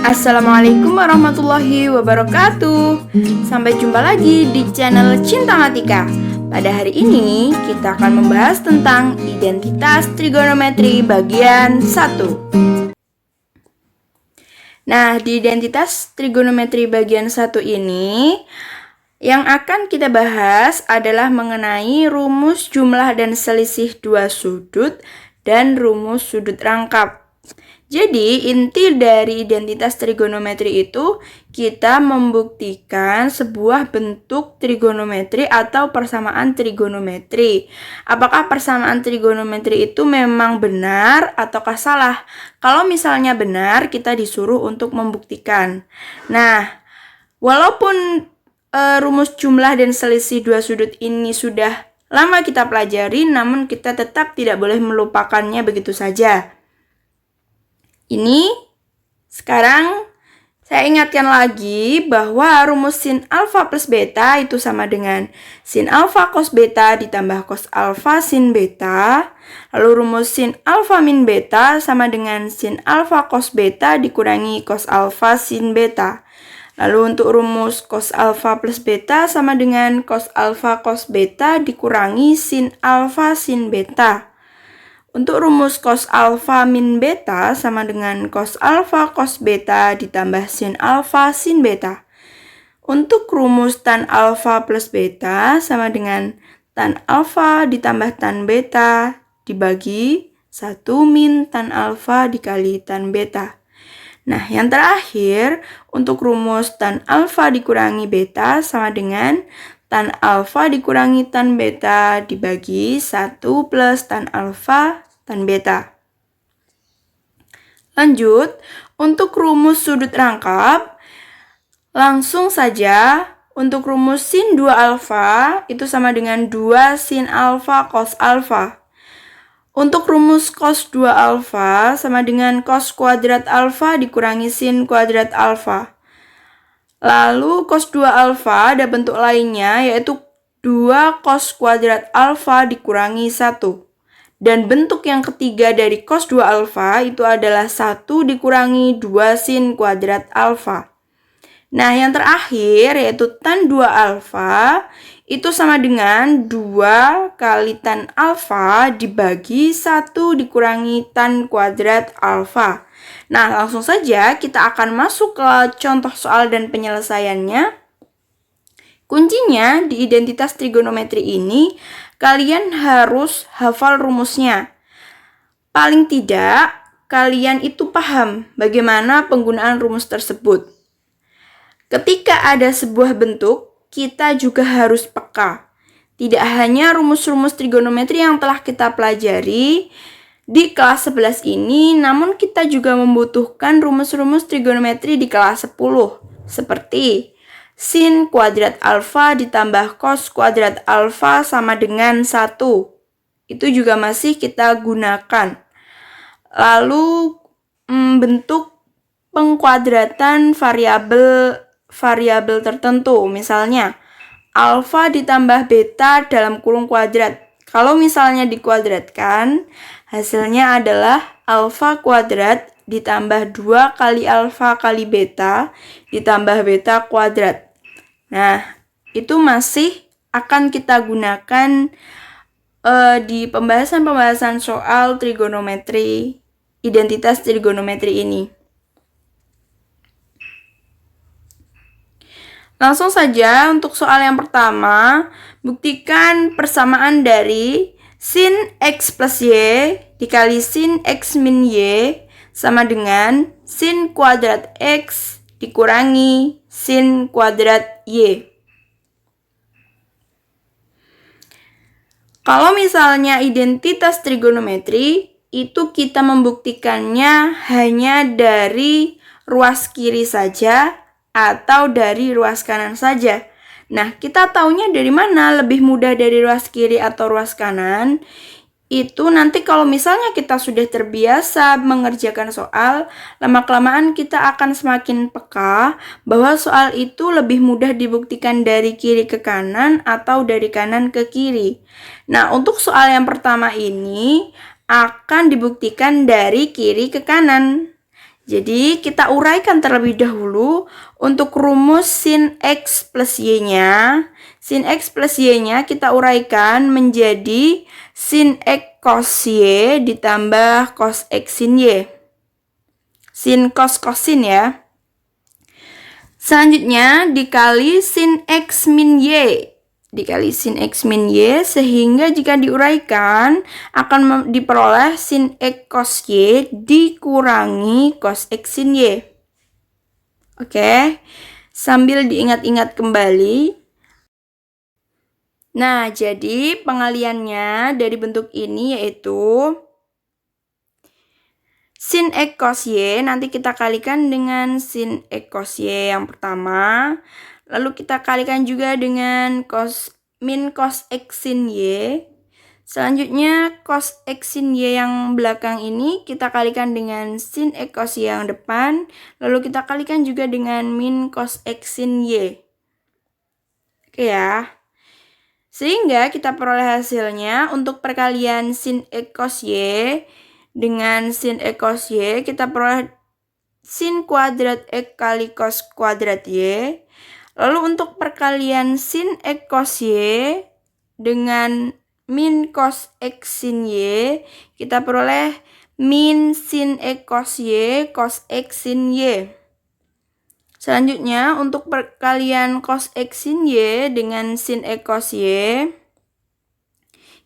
Assalamualaikum warahmatullahi wabarakatuh. Sampai jumpa lagi di channel Cinta Matika. Pada hari ini kita akan membahas tentang identitas trigonometri bagian 1. Nah, di identitas trigonometri bagian 1 ini yang akan kita bahas adalah mengenai rumus jumlah dan selisih dua sudut dan rumus sudut rangkap. Jadi, inti dari identitas trigonometri itu kita membuktikan sebuah bentuk trigonometri atau persamaan trigonometri. Apakah persamaan trigonometri itu memang benar ataukah salah? Kalau misalnya benar, kita disuruh untuk membuktikan. Nah, walaupun rumus jumlah dan selisih dua sudut ini sudah lama kita pelajari, namun kita tetap tidak boleh melupakannya begitu saja. Ini sekarang saya ingatkan lagi bahwa rumus sin alfa plus beta itu sama dengan sin alfa cos beta ditambah cos alfa sin beta. Lalu rumus sin alfa min beta sama dengan sin alfa cos beta dikurangi cos alfa sin beta. Lalu untuk rumus cos alfa plus beta sama dengan cos alfa cos beta dikurangi sin alfa sin beta. Untuk rumus cos alfa min beta sama dengan cos alfa cos beta ditambah sin alfa sin beta. Untuk rumus tan alfa plus beta sama dengan tan alfa ditambah tan beta dibagi 1 min tan alfa dikali tan beta. Nah, yang terakhir untuk rumus tan alfa dikurangi beta sama dengan tan alfa dikurangi tan beta dibagi 1 plus tan alfa tan beta. Lanjut, untuk rumus sudut rangkap, langsung saja untuk rumus sin 2 alfa itu sama dengan 2 sin alfa cos alfa. Untuk rumus cos 2 alfa sama dengan cos kuadrat alfa dikurangi sin kuadrat alfa. Lalu cos 2 alfa ada bentuk lainnya yaitu 2 cos kuadrat alfa dikurangi 1. Dan bentuk yang ketiga dari cos 2 alfa itu adalah 1 dikurangi 2 sin kuadrat alfa. Nah, yang terakhir yaitu tan 2 alfa itu sama dengan 2 kali tan alfa dibagi 1 dikurangi tan kuadrat alfa. Nah, langsung saja kita akan masuk ke contoh soal dan penyelesaiannya. Kuncinya di identitas trigonometri ini, kalian harus hafal rumusnya. Paling tidak, kalian itu paham bagaimana penggunaan rumus tersebut. Ketika ada sebuah bentuk, kita juga harus peka. Tidak hanya rumus-rumus trigonometri yang telah kita pelajari di kelas 11 ini, namun kita juga membutuhkan rumus-rumus trigonometri di kelas 10, seperti sin kuadrat alfa ditambah cos kuadrat alfa sama dengan 1. Itu juga masih kita gunakan. Lalu bentuk pengkuadratan variabel tertentu, misalnya alfa ditambah beta dalam kurung kuadrat. Kalau misalnya dikuadratkan, hasilnya adalah alfa kuadrat ditambah 2 kali alfa kali beta ditambah beta kuadrat. Nah, itu masih akan kita gunakan di pembahasan-pembahasan soal trigonometri, identitas trigonometri ini. Langsung saja untuk soal yang pertama, buktikan persamaan dari sin x plus y dikali sin x min y sama dengan sin kuadrat x dikurangi sin kuadrat y. Kalau misalnya identitas trigonometri, itu kita membuktikannya hanya dari ruas kiri saja atau dari ruas kanan saja. Nah, kita taunya dari mana lebih mudah dari ruas kiri atau ruas kanan? Itu nanti kalau misalnya kita sudah terbiasa mengerjakan soal, lama-kelamaan kita akan semakin peka bahwa soal itu lebih mudah dibuktikan dari kiri ke kanan atau dari kanan ke kiri. Nah, untuk soal yang pertama ini akan dibuktikan dari kiri ke kanan. Jadi kita uraikan terlebih dahulu untuk rumus sin X plus Y-nya. Sin X plus Y-nya kita uraikan menjadi sin X cos Y ditambah cos X sin Y. Sin cos sin ya. Selanjutnya dikali sin X min Y. Dikali sin X min Y, sehingga jika diuraikan akan diperoleh sin X cos Y dikurangi cos X sin Y. Oke, sambil diingat-ingat kembali. Nah, jadi pengaliannya dari bentuk ini yaitu sin X cos Y, nanti kita kalikan dengan sin X cos Y yang pertama. Lalu kita kalikan juga dengan min cos X sin Y. Selanjutnya cos X sin Y yang belakang ini kita kalikan dengan sin X cos Y yang depan. Lalu kita kalikan juga dengan min cos X sin Y. Oke ya. Sehingga kita peroleh hasilnya untuk perkalian sin X cos Y dengan sin X cos Y, kita peroleh sin kuadrat X kali cos kuadrat Y. Lalu untuk perkalian sin X cos Y dengan min cos X sin Y, kita peroleh min sin X cos Y cos X sin Y. Selanjutnya untuk perkalian cos X sin Y dengan sin X cos Y,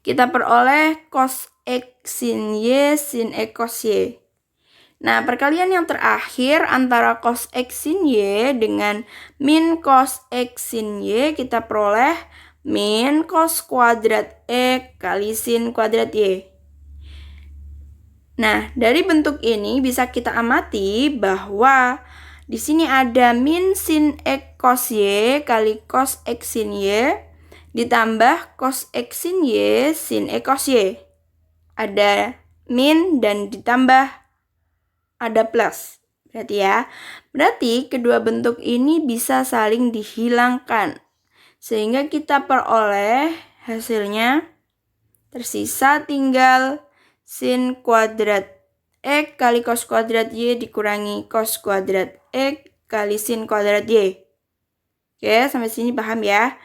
kita peroleh cos X sin Y sin X cos Y. Nah, perkalian yang terakhir antara cos X sin Y dengan min cos X sin Y, kita peroleh min cos kuadrat X kali sin kuadrat Y. Nah, dari bentuk ini bisa kita amati bahwa di sini ada min sin X cos Y kali cos X sin Y ditambah cos X sin Y sin X cos Y. Ada min dan ditambah ada plus. Berarti kedua bentuk ini bisa saling dihilangkan. Sehingga kita peroleh hasilnya tersisa tinggal sin kuadrat X kali cos kuadrat Y dikurangi cos kuadrat X kali sin kuadrat Y. Oke, sampai sini paham ya?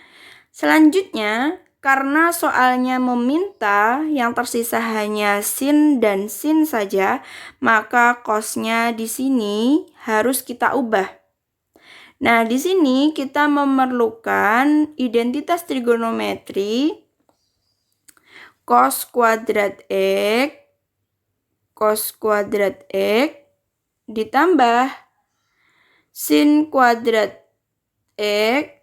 Selanjutnya, karena soalnya meminta yang tersisa hanya sin dan sin saja, maka cosnya di sini harus kita ubah. Nah, di sini kita memerlukan identitas trigonometri cos kuadrat X ditambah sin kuadrat X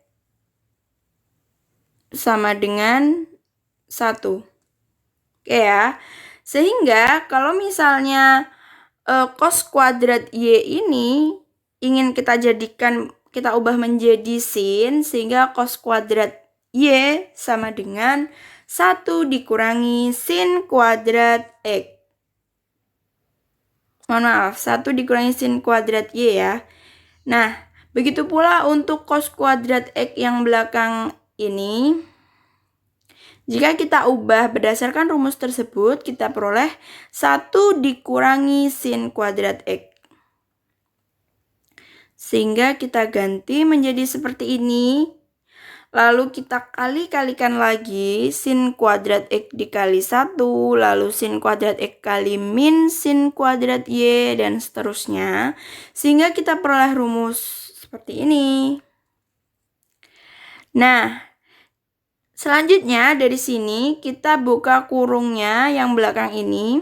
sama dengan 1. Oke ya. Sehingga kalau misalnya cos kuadrat Y ini ingin kita ubah menjadi sin, sehingga cos kuadrat Y sama dengan 1 dikurangi sin kuadrat X. Mohon maaf, 1 dikurangi sin kuadrat Y ya. Nah, begitu pula untuk cos kuadrat X yang belakang ini, jika kita ubah berdasarkan rumus tersebut, kita peroleh 1 dikurangi sin kuadrat X. Sehingga kita ganti menjadi seperti ini. Lalu kita kalikan lagi sin kuadrat X dikali 1, lalu sin kuadrat X kali min sin kuadrat Y, dan seterusnya. Sehingga kita peroleh rumus seperti ini. Nah, selanjutnya dari sini kita buka kurungnya yang belakang ini.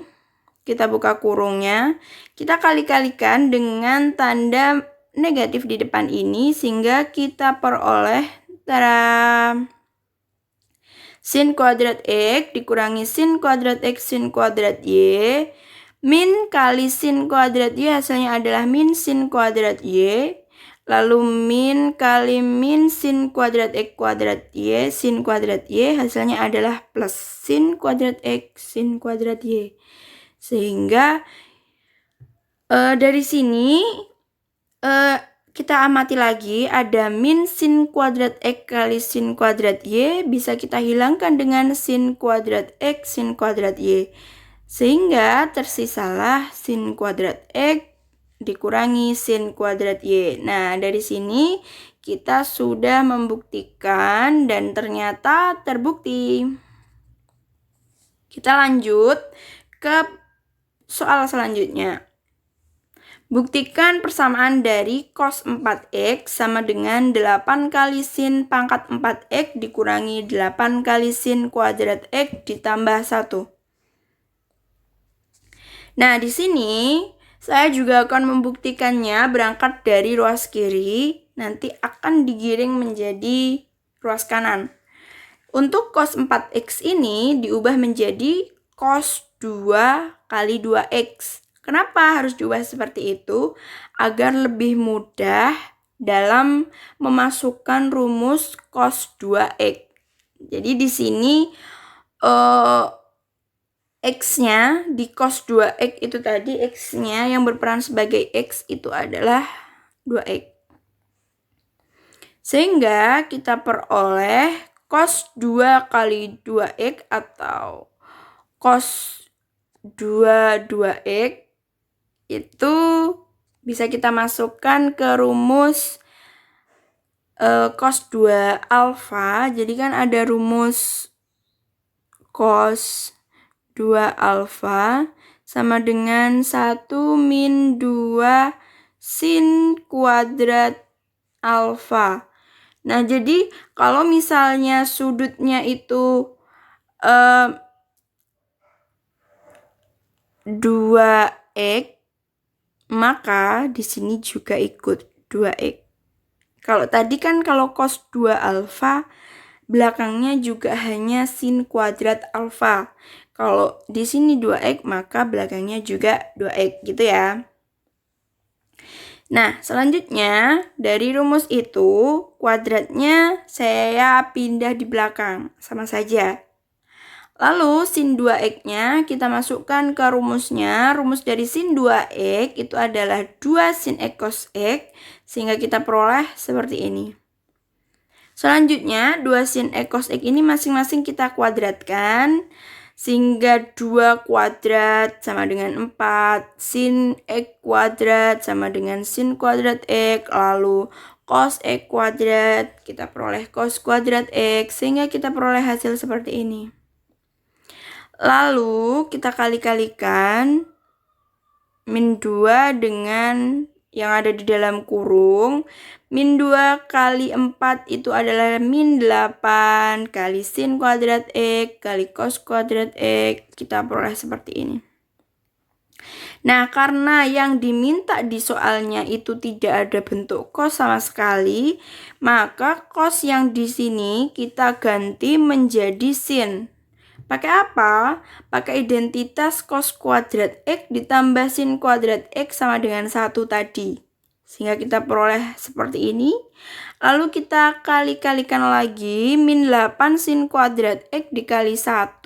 Kita buka kurungnya. Kita kali-kalikan dengan tanda negatif di depan ini, sehingga kita peroleh sin kuadrat X dikurangi sin kuadrat X sin kuadrat Y. Min kali sin kuadrat Y hasilnya adalah min sin kuadrat Y. Lalu min kali min sin kuadrat X kuadrat Y sin kuadrat Y hasilnya adalah plus sin kuadrat X sin kuadrat Y. Sehingga dari sini kita amati lagi ada min sin kuadrat X kali sin kuadrat Y bisa kita hilangkan dengan sin kuadrat X sin kuadrat Y. Sehingga tersisalah sin kuadrat X dikurangi sin kuadrat Y. Nah, dari sini kita sudah membuktikan dan ternyata terbukti. Kita lanjut ke soal selanjutnya. Buktikan persamaan dari cos 4x sama dengan 8 kali sin pangkat 4x dikurangi 8 kali sin kuadrat x ditambah 1. Nah, di sini saya juga akan membuktikannya berangkat dari ruas kiri, nanti akan digiring menjadi ruas kanan. Untuk cos 4x ini diubah menjadi cos 2 kali 2x. Kenapa harus diubah seperti itu? Agar lebih mudah dalam memasukkan rumus cos 2x. Jadi di sini X-nya di cos 2x itu tadi, X-nya yang berperan sebagai X itu adalah 2x. Sehingga kita peroleh cos 2 kali 2x atau cos 2x itu bisa kita masukkan ke rumus cos 2 alfa. Jadi kan ada rumus cos 2 alfa sama dengan 1 min 2 sin kuadrat alfa. Nah, jadi kalau misalnya sudutnya itu 2x, maka di sini juga ikut 2x. Kalau tadi kan kalau cos 2 alfa, belakangnya juga hanya sin kuadrat alfa. Kalau di sini 2x, maka belakangnya juga 2x gitu ya. Nah, selanjutnya dari rumus itu, kuadratnya saya pindah di belakang, sama saja. Lalu sin 2x-nya kita masukkan ke rumusnya. Rumus dari sin 2x itu adalah 2 sin x cos x, sehingga kita peroleh seperti ini. Selanjutnya, 2 sin x cos x ini masing-masing kita kuadratkan, sehingga 2 kuadrat sama dengan 4, sin x kuadrat sama dengan sin kuadrat x, lalu cos x kuadrat, kita peroleh cos kuadrat x, sehingga kita peroleh hasil seperti ini. Lalu kita kali-kalikan min 2 dengan yang ada di dalam kurung. Min 2 kali 4 itu adalah min 8 kali sin kuadrat x kali cos kuadrat x. Kita peroleh seperti ini. Nah, karena yang diminta di soalnya itu tidak ada bentuk cos sama sekali, maka cos yang di sini kita ganti menjadi sin. Pakai apa? Pakai identitas cos kuadrat x ditambah sin kuadrat x sama dengan 1 tadi. Sehingga kita peroleh seperti ini. Lalu kita kali-kalikan lagi min 8 sin kuadrat x dikali 1.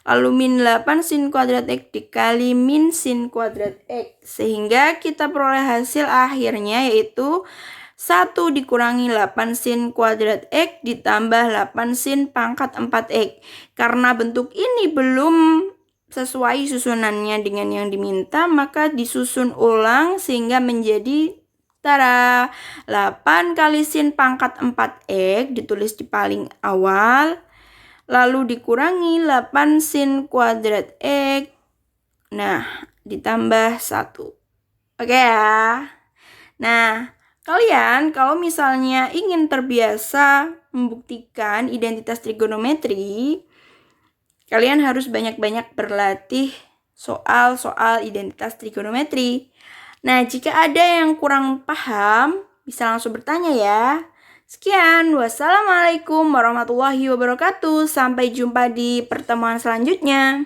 Lalu min 8 sin kuadrat x dikali min sin kuadrat x. Sehingga kita peroleh hasil akhirnya yaitu 1 dikurangi 8 sin kuadrat x ditambah 8 sin pangkat 4x. Karena bentuk ini belum sesuai susunannya dengan yang diminta, maka disusun ulang sehingga menjadi 8 kali sin pangkat 4x ditulis di paling awal. Lalu dikurangi 8 sin kuadrat x. Nah, ditambah 1. Oke ya. Nah, kalian kalau misalnya ingin terbiasa membuktikan identitas trigonometri, kalian harus banyak-banyak berlatih soal-soal identitas trigonometri. Nah, jika ada yang kurang paham, bisa langsung bertanya ya. Sekian, wassalamualaikum warahmatullahi wabarakatuh. Sampai jumpa di pertemuan selanjutnya.